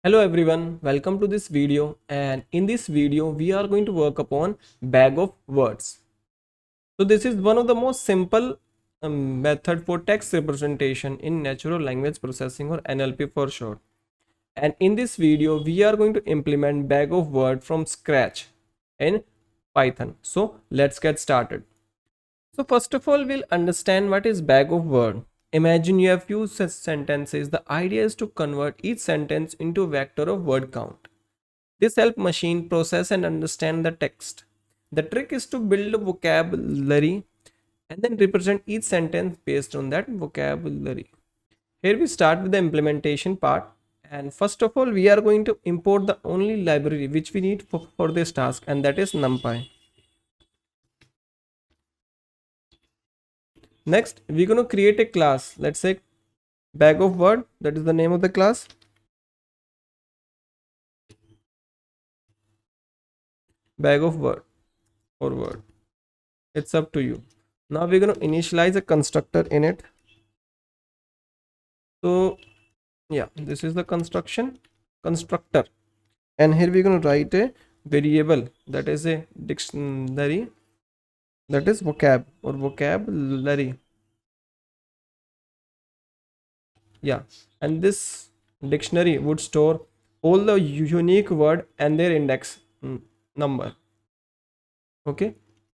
Hello everyone, welcome to this video, and in this video we are going to work upon bag of words. So this is one of the most simple method for text representation in natural language processing, or NLP for short. And in this video we are going to implement bag of word from scratch in Python. So let's get started. So first of all, we'll understand what is bag of word. Imagine you have few sentences. The idea is to convert each sentence into a vector of word count. This helps machine process and understand the text. The trick is to build a vocabulary and then represent each sentence based on that vocabulary. Here we start with the implementation part, and first of all we are going to import the only library which we need for this task, and that is NumPy. Next we're going to create a class. Let's say bag of word, that is the name of the class. Bag of word or word, it's up to you. Now we're going to initialize a constructor in it. So yeah, this is the constructor, and here we're going to write a variable that is a dictionary, that is vocab or vocabulary. Yeah, and this dictionary would store all the unique word and their index number. Okay,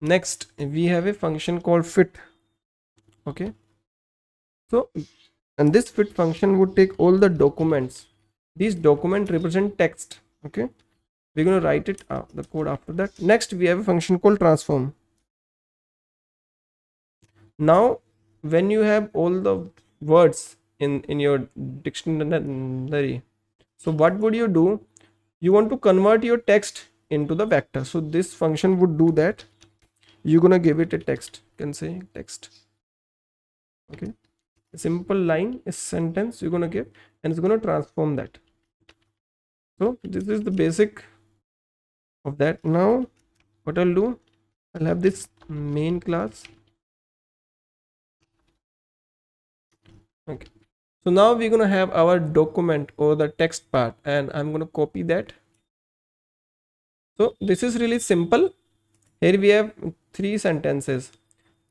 next we have a function called fit. Okay, so and this fit function would take all the documents. These documents represent text. Okay, we're going to write it out, the code after that. Next we have a function called transform. Now when you have all the words in your dictionary, so what would you do? You want to convert your text into the vector, so this function would do that. You're gonna give it a text, you can say text. Okay, a simple line, a sentence you're gonna give, and it's gonna transform that. So this is the basic of that. Now what I'll do, I'll have this main class. Okay, so now we're gonna have our document or the text part, and I'm gonna copy that. So this is really simple. Here we have three sentences.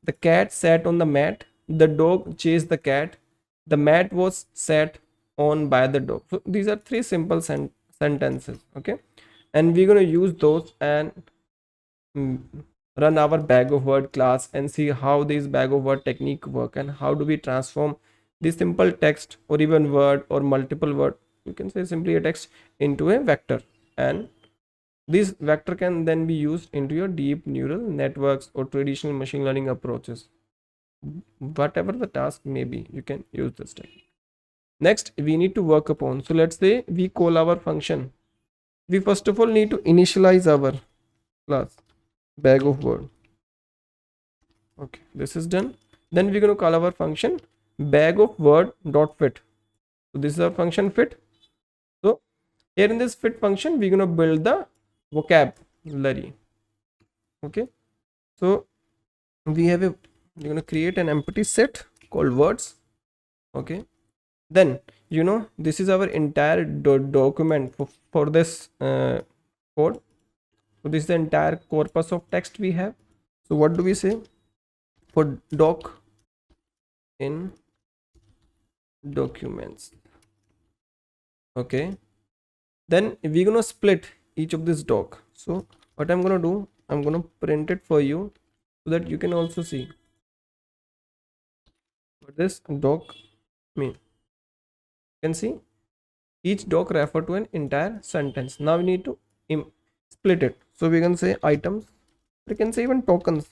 The cat sat on the mat, the dog chased the cat, the mat was sat on by the dog. So these are three simple sentences. Okay, and we're going to use those and run our bag of word class and see how these bag of word technique work, and how do we transform this simple text or even word or multiple word, you can say simply a text, into a vector. And this vector can then be used into your deep neural networks or traditional machine learning approaches. Whatever the task may be, you can use this technique. Next we need to work upon, so let's say we call our function. We first of all need to initialize our class bag of word. Okay, this is done. Then we're going to call our function bag of word dot fit. So this is our function fit. So here in this fit function we're going to build the vocabulary. Okay, so we're going to create an empty set called words. Okay, then this is our entire document for this code. So this is the entire corpus of text we have. So what do we say for doc in documents? Okay, then we're gonna split each of this doc. So what I'm gonna do, I'm gonna print it for you so that you can also see what this doc mean. You can see each doc refer to an entire sentence. Now we need to split it. So we can say items, we can say even tokens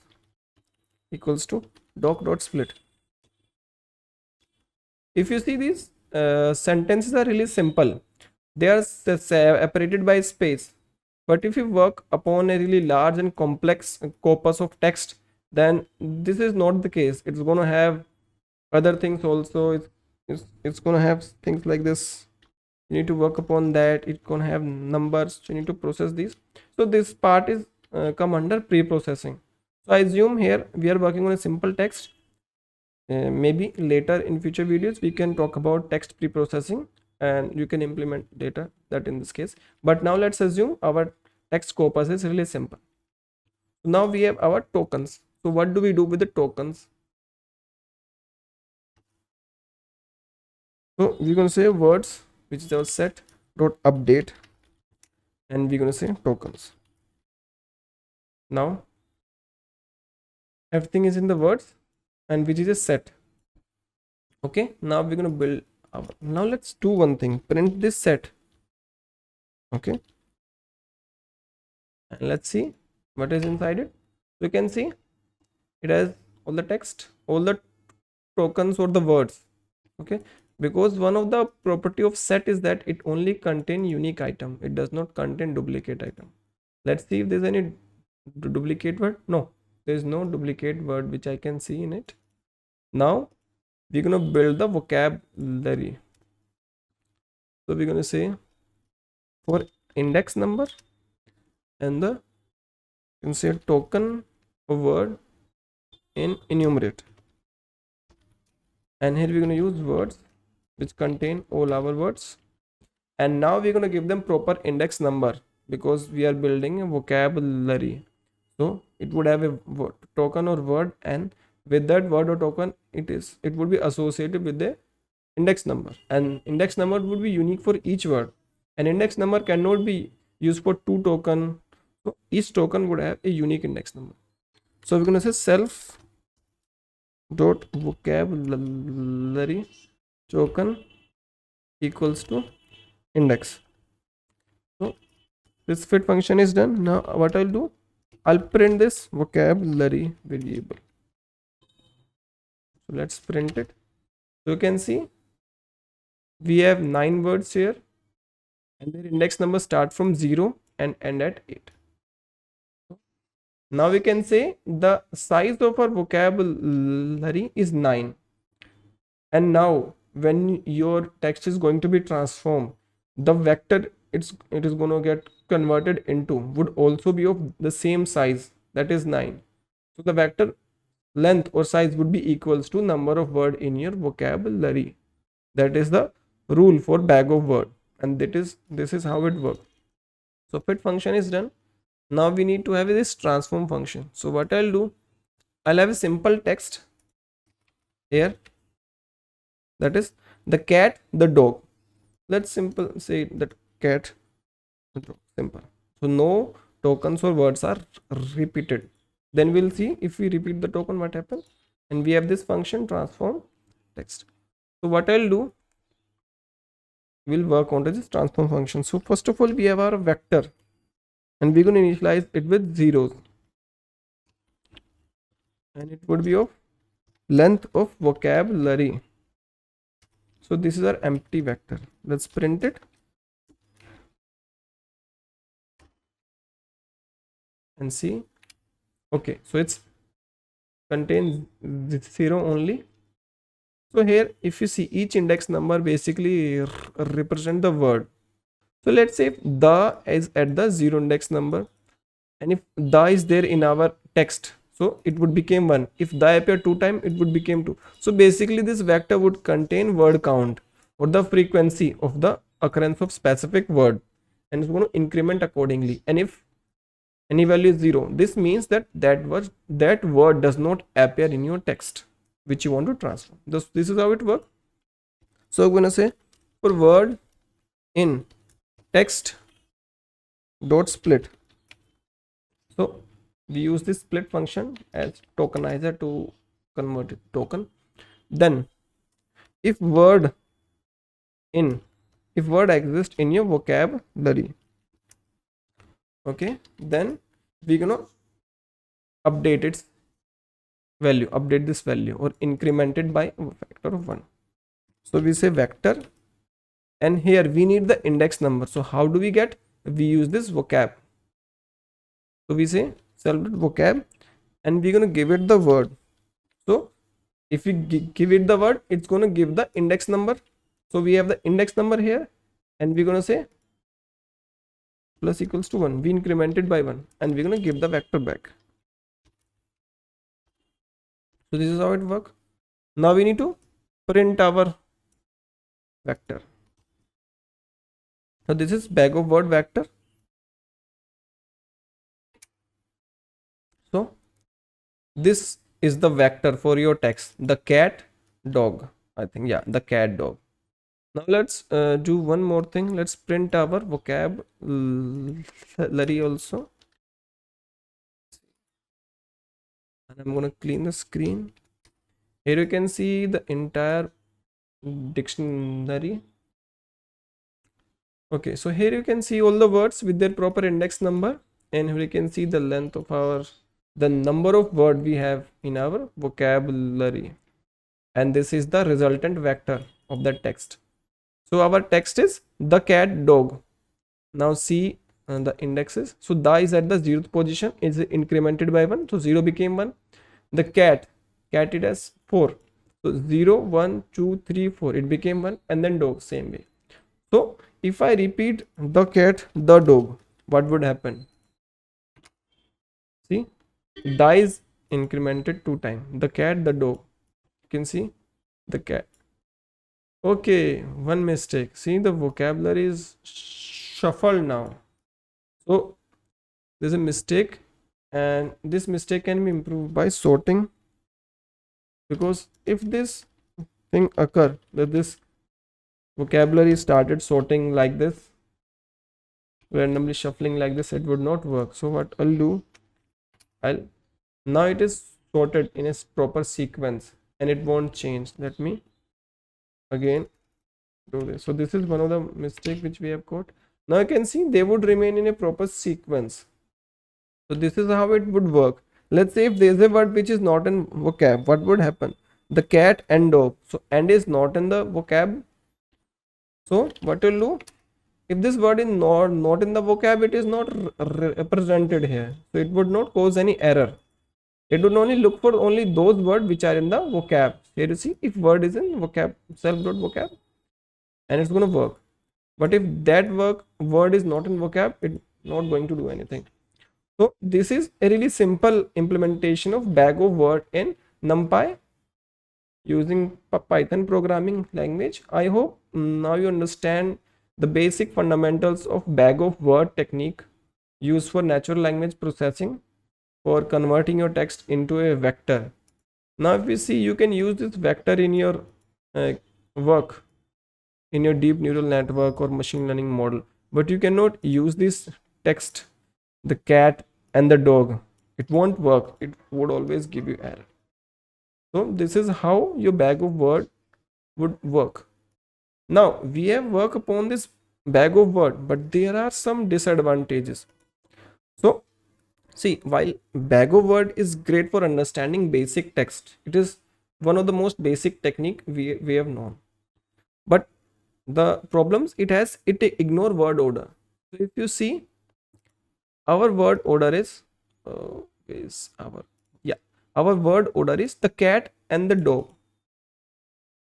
equals to doc dot split. If you see, these sentences are really simple. They are separated by space. But if you work upon a really large and complex corpus of text, then this is not the case. It's going to have other things also. It's going to have things like this. You need to work upon that. It's going to have numbers. You need to process these. So this part is come under pre-processing. So I assume here we are working on a simple text. Maybe later in future videos we can talk about text pre-processing. and you can implement data that in this case. But now let's assume our text corpus is really simple. Now we have our tokens. So what do we do with the tokens? So we're going to say words, which is our set dot update, and we're going to say tokens. Now everything is in the words, and which is a set. Okay, now we're going to build our, now let's do one thing, print this set. Okay, and let's see what is inside it. You can see it has all the text, all the tokens or the words. Okay, because one of the property of set is that it only contain unique item, it does not contain duplicate item. Let's see if there's any duplicate word. No, there is no duplicate word which I can see in it. Now we're going to build the vocabulary. So we're going to say for index number, and the you can say token of word in enumerate, and here we're going to use words which contain all our words. And now we're going to give them proper index number because we are building a vocabulary. So it would have a token or word, and with that word or token it would be associated with the index number, and index number would be unique for each word, and index number cannot be used for two token. So each token would have a unique index number. So we're going to say self dot vocabulary token equals to index. So this fit function is done. Now what I'll do, I'll print this vocabulary variable. So let's print it. So you can see we have 9 words here, and their index number start from 0 and end at 8. Now we can say the size of our vocabulary is 9, and now when your text is going to be transformed, the vector it is going to get converted into would also be of the same size, that is 9. So the vector length or size would be equals to number of word in your vocabulary. That is the rule for bag of word, and this is how it works. So fit function is done. Now we need to have this transform function. So what I'll do, I'll have a simple text here, that is the cat, the dog. Let's simple say that cat, the dog. Simple. So no tokens or words are repeated. Then we'll see if we repeat the token what happens, and we have this function transform text. So what I'll do, we'll work on this transform function. So first of all, we have our vector, and we're going to initialize it with zeros, and it would be of length of vocabulary. So this is our empty vector. Let's print it and see. Okay, so it's contains 0 only. So here if you see, each index number basically represent the word. So let's say if the is at the 0 index number, and if the is there in our text, so it would become 1. If the appear 2 times, it would become 2. So basically this vector would contain word count or the frequency of the occurrence of specific word, and it's going to increment accordingly. And if any value is 0, this means that that word does not appear in your text which you want to transform. This is how it works. So I'm going to say for word in text dot split. So we use this split function as tokenizer to convert it token. Then if word exists in your vocabulary, okay, then we're gonna update its value, update this value or increment it by a factor of 1. So we say vector, and here we need the index number. So how do we get? We use this vocab. So we say self.vocab, and we're going to give it the word. So if we give it the word, it's going to give the index number. So we have the index number here, and we're going to say plus equals to 1. We increment it by 1, and we're going to give the vector back. So this is how it works. Now we need to print our vector. So this is bag of word vector. So this is the vector for your text, the cat dog. I think, yeah, the cat dog. Now let's do one more thing. Let's print our vocabulary also. And I'm gonna clean the screen. Here you can see the entire dictionary. Okay, so here you can see all the words with their proper index number, and here you can see the length of the number of word we have in our vocabulary, and this is the resultant vector of the text. So our text is the cat dog. Now see the indexes. So the is at the 0th position, is incremented by 1, so 0 became 1. The cat it has 4, so 0 1 2 3 4, it became 1, and then dog same way. So if I repeat the cat the dog, what would happen? See, the is incremented 2 times, the cat the dog, you can see the cat. Okay, one mistake. See, the vocabulary is shuffled now. So there's a mistake, and this mistake can be improved by sorting, because if this thing occur that this vocabulary started sorting like this, randomly shuffling like this, it would not work. So what I'll do, now it is sorted in a proper sequence and it won't change. Let me again do this. So this is one of the mistakes which we have got. Now you can see they would remain in a proper sequence. So this is how it would work. Let's say if there is a word which is not in vocab, what would happen? The cat and dog. So and is not in the vocab. So what will do? If this word is not in the vocab, it is not represented here. So it would not cause any error. It would only look for only those words which are in the vocab. Here you see, if word is in vocab, self.vocab, and it's going to work. But if that word is not in vocab, it's not going to do anything. So this is a really simple implementation of bag of word in NumPy using Python programming language. I hope now you understand the basic fundamentals of bag of word technique used for natural language processing for converting your text into a vector. Now if you see, you can use this vector in your work, in your deep neural network or machine learning model, but you cannot use this text, the cat and the dog. It won't work. It would always give you error. So this is how your bag of word would work. Now we have worked upon this bag of word, but there are some disadvantages. So see, while bag of word is great for understanding basic text, it is one of the most basic technique we have known. But the problems it has, it ignore word order. So if you see, our word order is our word order is the cat and the dog.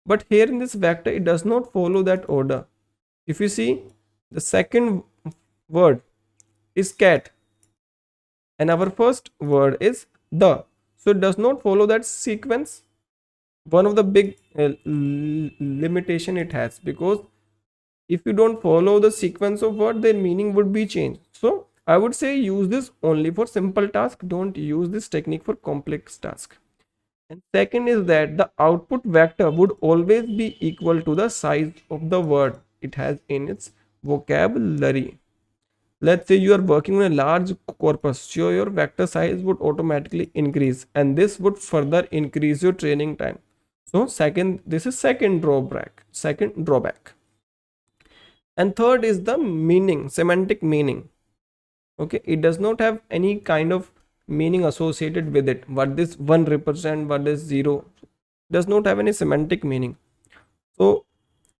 But here in this vector, it does not follow that order. If you see, the second word is cat and our first word is the, so it does not follow that sequence. One of the big limitation it has, because if you don't follow the sequence of word, their meaning would be changed. So I would say use this only for simple task. Don't use this technique for complex task. And second is that the output vector would always be equal to the size of the word it has in its vocabulary. Let's say you are working on a large corpus, so your vector size would automatically increase, and this would further increase your training time. So this is second drawback. And third is the meaning, semantic meaning. Okay, it does not have any kind of meaning associated with it. What this 1 represent, what is 0, does not have any semantic meaning. So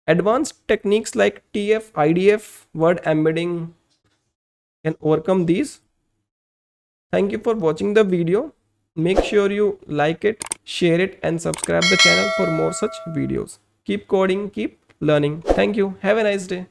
advanced techniques like tf-idf, word embedding, can overcome these. Thank you for watching the video. Make sure you like it, share it, and subscribe the channel for more such videos. Keep coding, keep learning. Thank you. Have a nice day.